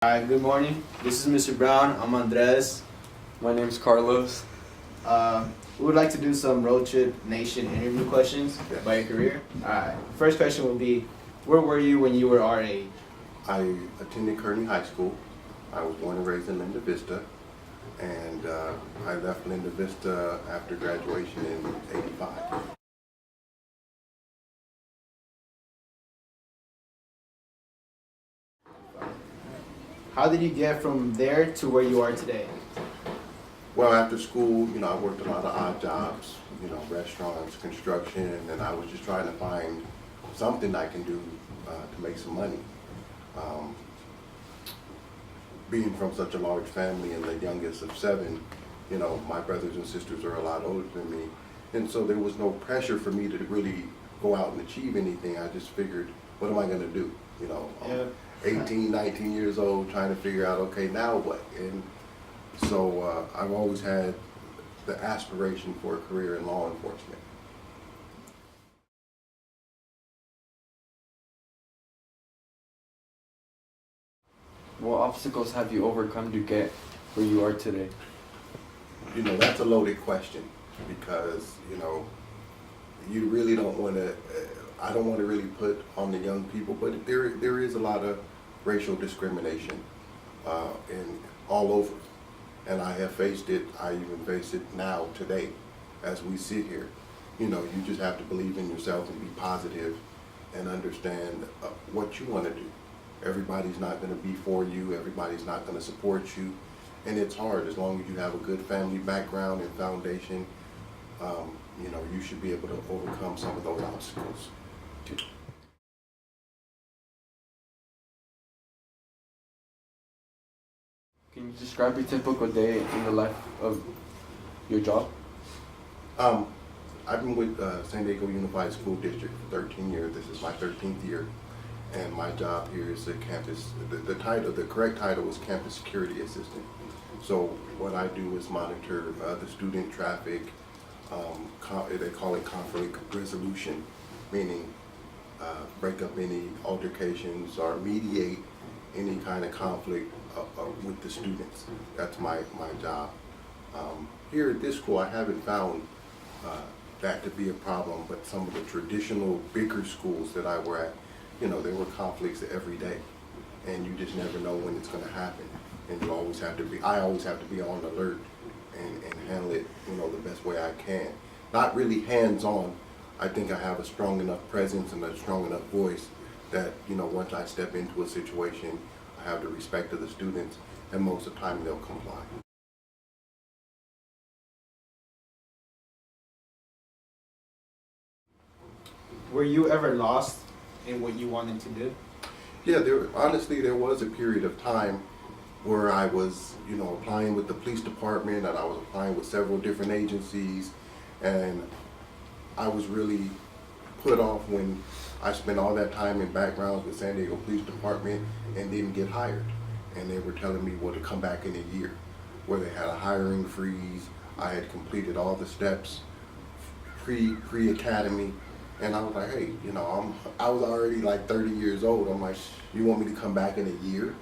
Hi, good morning. This is Mr. Brown. I'm Andres. My name's Carlos. We would like to do some road trip nation interview questions about your career. Alright, first question will be, where were you when you were our age? I attended Kearney High School. I was born and raised in Linda Vista, and I left Linda Vista after graduation in '85. How did you get from there to where you are today? Well, after school, I worked a lot of odd jobs, restaurants, construction, and I was just trying to find something I can do to make some money. Being from such a large family and the youngest of 7, my brothers and sisters are a lot older than me. And so there was no pressure for me to really go out and achieve anything. I just figured, what am I going to do? I'm 18, 19 years old, trying to figure out, okay, now what? And so I've always had the aspiration for a career in law enforcement. What obstacles have you overcome to get where you are today? That's a loaded question because, you really don't want to, I don't want to really put on the young people, but there is a lot of racial discrimination in all over. And I have faced it, I even face it now, today, as we sit here. You just have to believe in yourself and be positive and understand what you want to do. Everybody's not going to be for you, everybody's not going to support you, and it's hard. As long as you have a good family background and foundation, you should be able to overcome some of those obstacles. Can you describe your typical day in the life of your job? I've been with San Diego Unified School District for 13 years. This is my 13th year. And my job here is the campus, the correct title is Campus Security Assistant. So what I do is monitor the student traffic, they call it conflict resolution, meaning break up any altercations or mediate any kind of conflict with the students. That's my job. Here at this school, I haven't found that to be a problem, but some of the traditional bigger schools that I were at, there were conflicts every day, and you just never know when it's going to happen. And I always have to be on alert and handle it, the best way I can. Not really hands-on. I think I have a strong enough presence and a strong enough voice that, once I step into a situation, I have the respect of the students, and most of the time they'll comply. Were you ever lost in what you wanted to do? Yeah, honestly, there was a period of time where I was, applying with the police department, and I was applying with several different agencies, and I was really put off when I spent all that time in backgrounds with San Diego Police Department and didn't get hired. And they were telling me, well, to come back in a year, where they had a hiring freeze. I had completed all the steps, pre-academy. And I was like, hey, I was already like 30 years old. I'm like, you want me to come back in a year?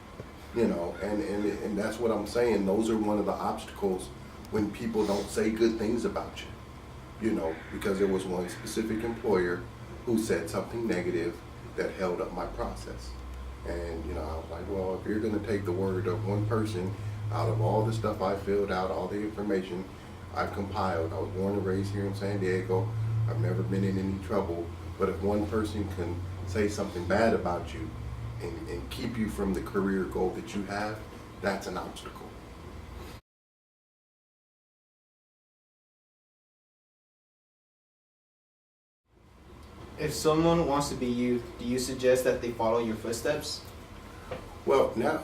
And that's what I'm saying. Those are one of the obstacles when people don't say good things about you, because there was one specific employer who said something negative that held up my process. And, I was like, well, if you're going to take the word of one person out of all the stuff I filled out, all the information I've compiled, I was born and raised here in San Diego. I've never been in any trouble, but if one person can say something bad about you and keep you from the career goal that you have, that's an obstacle. If someone wants to be you, do you suggest that they follow your footsteps? Well, now,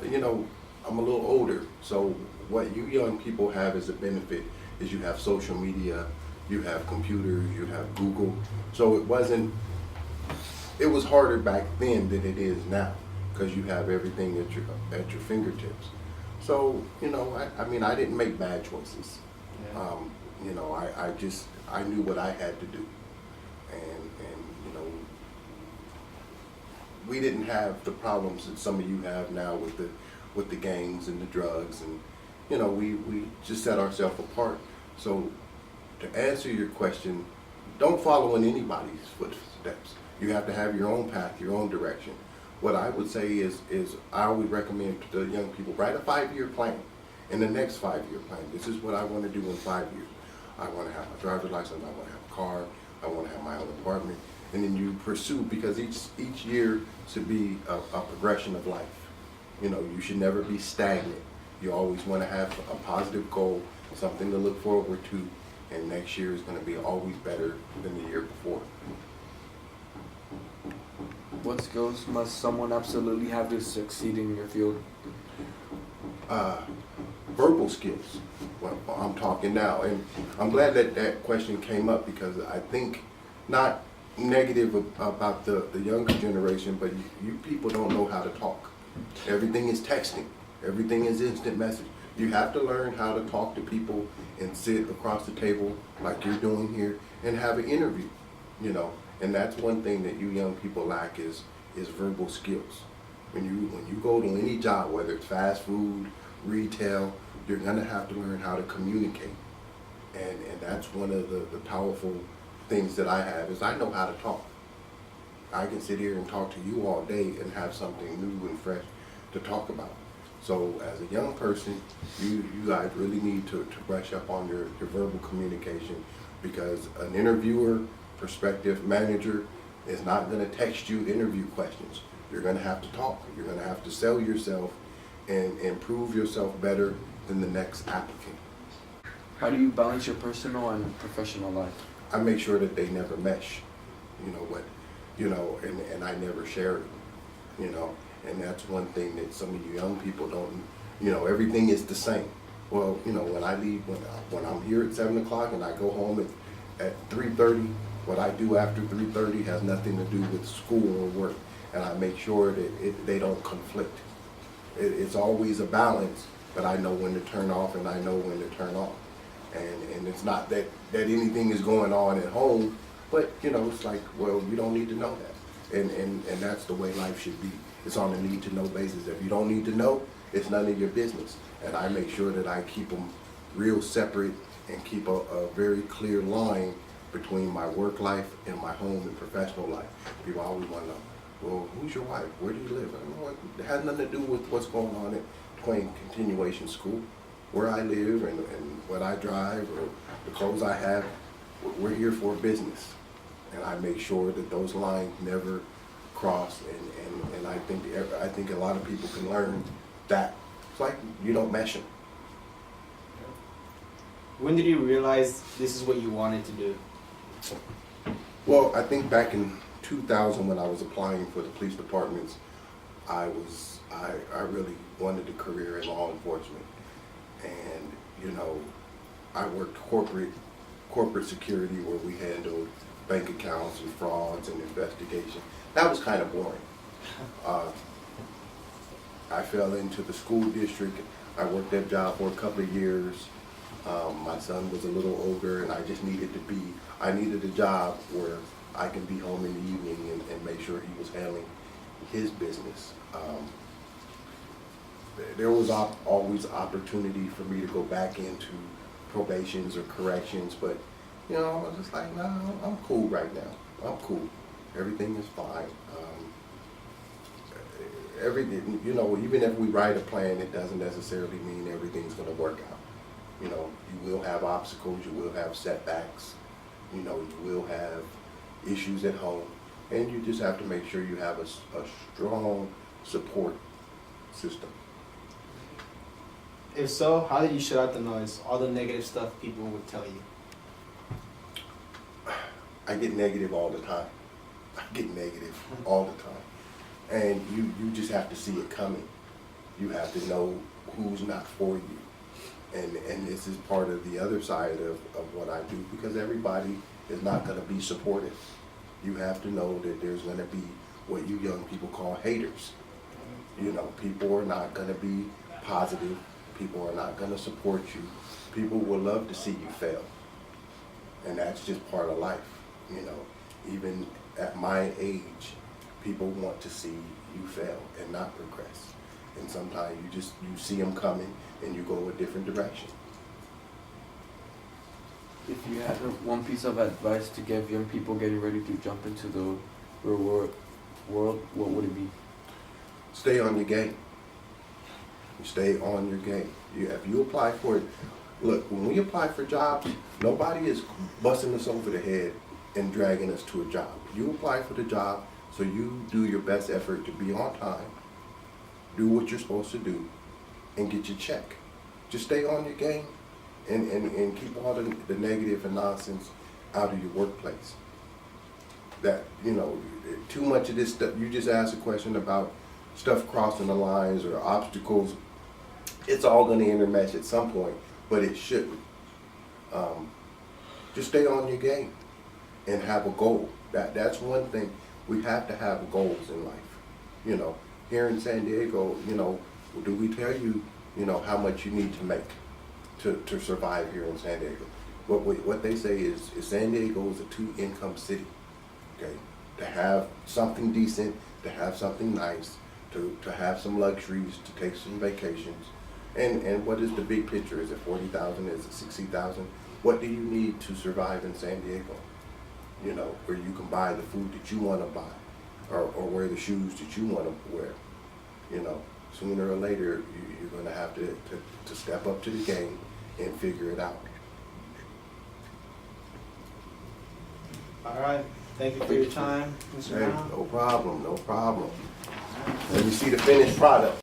I'm a little older, so what you young people have as a benefit is you have social media, you have computers, you have Google. So it was harder back then than it is now because you have everything at your fingertips. So, I didn't make bad choices. Yeah. I knew what I had to do. And we didn't have the problems that some of you have now with with the gangs and the drugs, and you know, we just set ourselves apart. So to answer your question, don't follow in anybody's footsteps. You have to have your own path, your own direction. What I would say is I always recommend to the young people, write a 5-year plan. In the next 5-year plan, this is what I want to do in 5 years. I want to have my driver's license, I want to have a car, I want to have my own apartment. And then you pursue, because each year should be a progression of life. You know, you should never be stagnant. You always want to have a positive goal, something to look forward to, and next year is going to be always better than the year before. What skills must someone absolutely have to succeed in your field? Verbal skills. Well, I'm talking now, and I'm glad that that question came up, because I think not negative about the younger generation, but you people don't know how to talk. Everything is texting. Everything is instant message. You have to learn how to talk to people and sit across the table like you're doing here and have an interview, you know. And that's one thing that you young people lack is verbal skills. When you go to any job, whether it's fast food, retail, you're gonna have to learn how to communicate. And that's one of the powerful things that I have, is I know how to talk. I can sit here and talk to you all day and have something new and fresh to talk about. So as a young person, you guys really need to brush up on your verbal communication, because an interviewer, prospective manager is not going to text you interview questions. You're going to have to talk. You're going to have to sell yourself and improve yourself better than the next applicant. How do you balance your personal and professional life? I make sure that they never mesh, and I never share it, and that's one thing that some of you young people don't, everything is the same. Well, when I leave, when I'm here at 7 o'clock and I go home at 3:30, what I do after 3:30 has nothing to do with school or work, and I make sure that they don't conflict. It's always a balance, but I know when to turn off and I know when to turn on. And it's not that anything is going on at home, but it's like, well, you don't need to know that. And that's the way life should be. It's on a need to know basis. If you don't need to know, it's none of your business. And I make sure that I keep them real separate and keep a very clear line between my work life and my home and professional life. People always want to know, well, who's your wife? Where do you live? I know it has nothing to do with what's going on at Twain Continuation School. Where I live and what I drive or the clothes I have, we're here for business. And I make sure that those lines never cross, and I think a lot of people can learn that. It's like you don't mesh them. When did you realize this is what you wanted to do? Well, I think back in 2000 when I was applying for the police departments, I really wanted a career in law enforcement. And I worked corporate security, where we handled bank accounts and frauds and investigation. That was kind of boring. I fell into the school district. I worked that job for a couple of years. My son was a little older, and I just needed a job where I can be home in the evening and make sure he was handling his business. There was always opportunity for me to go back into probations or corrections, but I was just like, no, I'm cool right now. I'm cool. Everything is fine. Everything, even if we write a plan, it doesn't necessarily mean everything's going to work out. You will have obstacles, you will have setbacks, you will have issues at home, and you just have to make sure you have a strong support system. If so, how did you shut out the noise, all the negative stuff people would tell you? I get negative all the time. I get negative all the time. And you just have to see it coming. You have to know who's not for you. And this is part of the other side of what I do, because everybody is not going to be supportive. You have to know that there's going to be what you young people call haters. People are not going to be positive. People are not going to support you. People will love to see you fail. And that's just part of life. Even at my age, people want to see you fail and not progress. And sometimes you see them coming and you go a different direction. If you had one piece of advice to give young people getting ready to jump into the real world, what would it be? Stay on your game. Stay on your game. If you apply for it, look, when we apply for jobs, nobody is busting us over the head and dragging us to a job. You apply for the job, so you do your best effort to be on time, do what you're supposed to do, and get your check. Just stay on your game and keep all the negative and nonsense out of your workplace. That, you know, too much of this stuff, you just ask a question about stuff crossing the lines or obstacles, it's all going to intermesh at some point, but it shouldn't. Just stay on your game and have a goal. That's one thing. We have to have goals in life. You know, here in San Diego, you know, do we tell you, you know, how much you need to make to survive here in San Diego? What they say is San Diego is a 2-income city. Okay, to have something decent, to have something nice, to have some luxuries, to take some vacations. And what is the big picture? Is it 40,000? Is it 60,000? What do you need to survive in San Diego? You know, where you can buy the food that you want to buy, or wear the shoes that you want to wear. You know, sooner or later, you're going to have to step up to the game and figure it out. All right. Thank you for your time, Mr. Hey, Brown. no problem, no problem. Let me see the finished product.